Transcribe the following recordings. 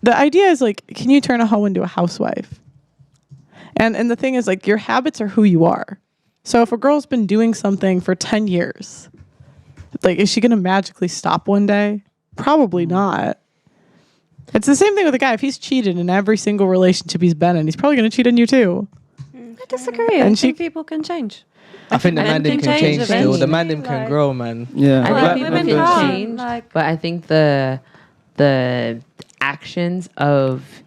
the idea is like, can you turn a hoe into a housewife? And the thing is, like, your habits are who you are. So if a girl's been doing something for 10 years, like, is she going to magically stop one day? Probably not. It's the same thing with a guy. If he's cheated in every single relationship he's been in, he's probably going to cheat on you too. I disagree. I think people can change. I think the man can change still. The man can grow, man. Yeah. I think people can change, but I think the actions of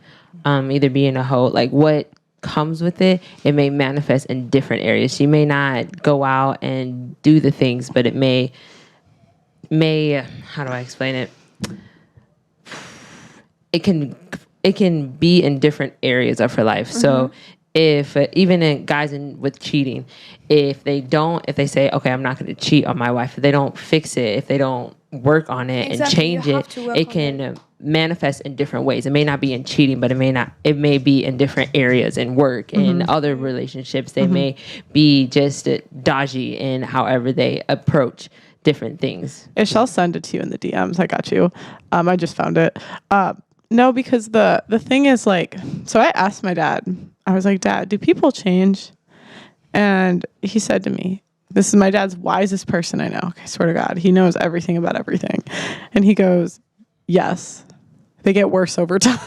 either being a hoe, like what comes with it, it may manifest in different areas. She may not go out and do the things, but it may how do I explain it? It can be in different areas of her life. Mm-hmm. So if even in guys with cheating, if they say, okay, I'm not going to cheat on my wife, if they don't fix it, if they don't work on it and change it, it can manifest in different ways. It may not be in cheating, but it may be in different areas, in work, in other relationships. They may be just dodgy in however they approach different things. I'll send it to you in the DMs. I got you. I just found it. No, because the thing is, like, so I asked my dad, I was like, Dad, do people change? And he said to me, this is my dad's wisest person I know. Okay, I swear to God, he knows everything about everything. And he goes, yes, they get worse over time.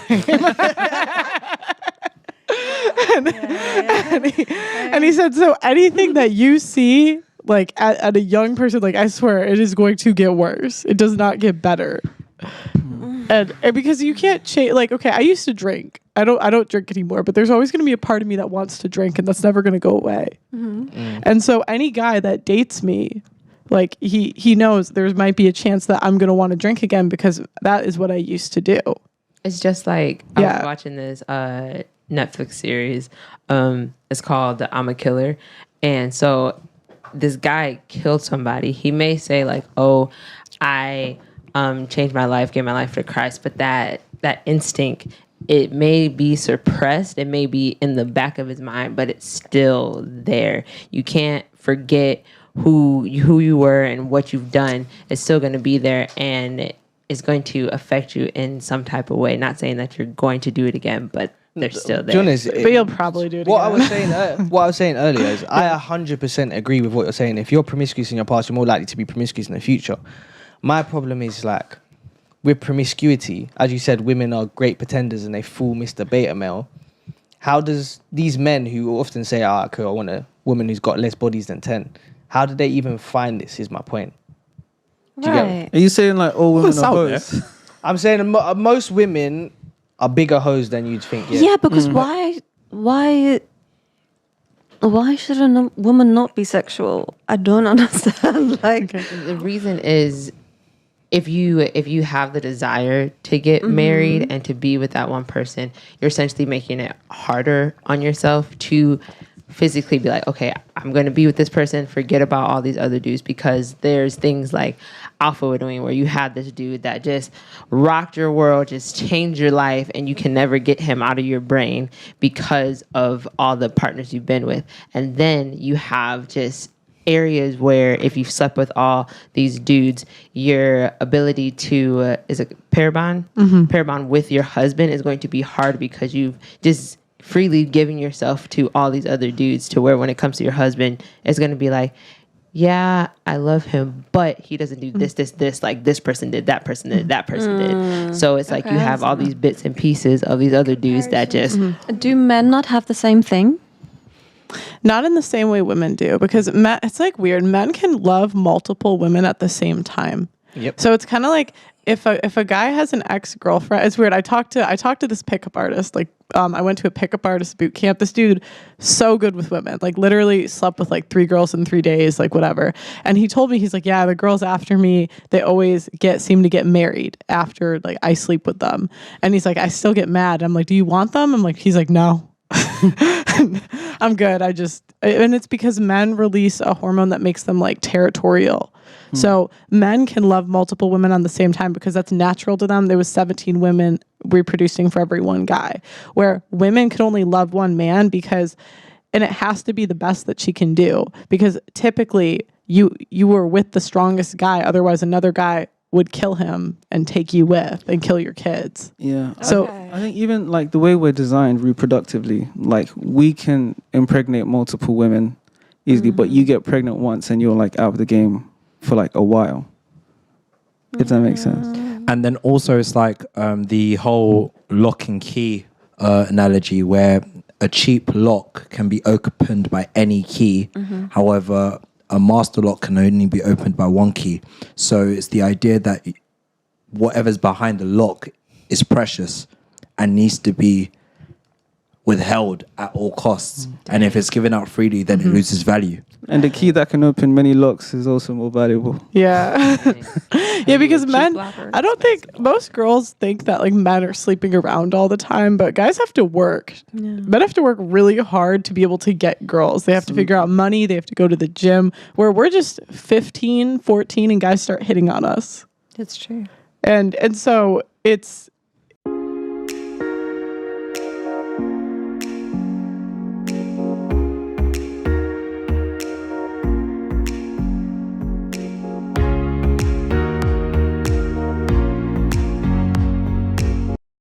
And he said, so anything that you see, like at a young person, like, I swear it is going to get worse. It does not get better. And because you can't change, like, okay, I used to drink. I don't drink anymore, but there's always going to be a part of me that wants to drink, and that's never going to go away. And so any guy that dates me, like, he knows there might be a chance that I'm going to want to drink again because that is what I used to do. It's just like, I was watching this Netflix series. It's called I'm a Killer. And so this guy killed somebody. He may say, like, oh, I changed my life, gave my life to Christ, but that instinct, it may be suppressed, it may be in the back of his mind, but it's still there. You can't forget who you were and what you've done. It's still going to be there, and it's going to affect you in some type of way. Not saying that you're going to do it again, but they're still there. But you'll probably do it what again. What I was saying earlier is I 100% agree with what you're saying. If you're promiscuous in your past, you're more likely to be promiscuous in the future. My problem is, like, with promiscuity, as you said, women are great pretenders and they fool Mr. Beta Male. How does these men who often say, okay, I want a woman who's got less bodies than 10, how do they even find this, is my point. Do you get me? Are you saying, like, all women are hoes? I'm saying most women are bigger hoes than you'd think. Yeah, because why should a woman not be sexual? I don't understand. Like, the reason is, if you have the desire to get married and to be with that one person, you're essentially making it harder on yourself to physically be like, okay, I'm going to be with this person, forget about all these other dudes, because there's things like Alpha would doing where you had this dude that just rocked your world, just changed your life, and you can never get him out of your brain because of all the partners you've been with. And then you have just areas where if you've slept with all these dudes, your ability to is a pair bond with your husband is going to be hard because you've just freely given yourself to all these other dudes, to where when it comes to your husband, it's going to be like, yeah, I love him, but he doesn't do this, like this person did, that person did, that person did. So it's like you have all these bits and pieces of these other dudes that just... Do men not have the same thing? Not in the same way women do, because it's like weird. Men can love multiple women at the same time. Yep. So it's kind of like if a guy has an ex-girlfriend, it's weird. I talked to this pickup artist. Like, I went to a pickup artist boot camp. This dude, so good with women. Like, literally slept with like 3 girls in 3 days, like whatever. And he told me, he's like, yeah, the girls after me, they always seem to get married after, like, I sleep with them. And he's like, I still get mad. I'm like, do you want them? I'm like, he's like, no. I'm good. And it's because men release a hormone that makes them like territorial. So men can love multiple women on the same time because that's natural to them. There was 17 women reproducing for every one guy, where women can only love one man and it has to be the best that she can do, because typically you were with the strongest guy. Otherwise another guy would kill him and take you with and kill your kids. Yeah. So I think even like the way we're designed reproductively, like we can impregnate multiple women easily, but you get pregnant once and you're like out of the game for like a while. If that makes sense. And then also it's like the whole lock and key analogy where a cheap lock can be opened by any key. However, a master lock can only be opened by one key. So it's the idea that whatever's behind the lock is precious and needs to be withheld at all costs. And if it's given out freely, then it loses value. And the key that can open many locks is also more valuable. yeah. Yeah, because men, locker. I don't think most girls think that like men are sleeping around all the time, but guys have to work. Men have to work really hard to be able to get girls. They have to figure out money. They have to go to the gym, where we're just 15, 14 and guys start hitting on us. That's true. And so it's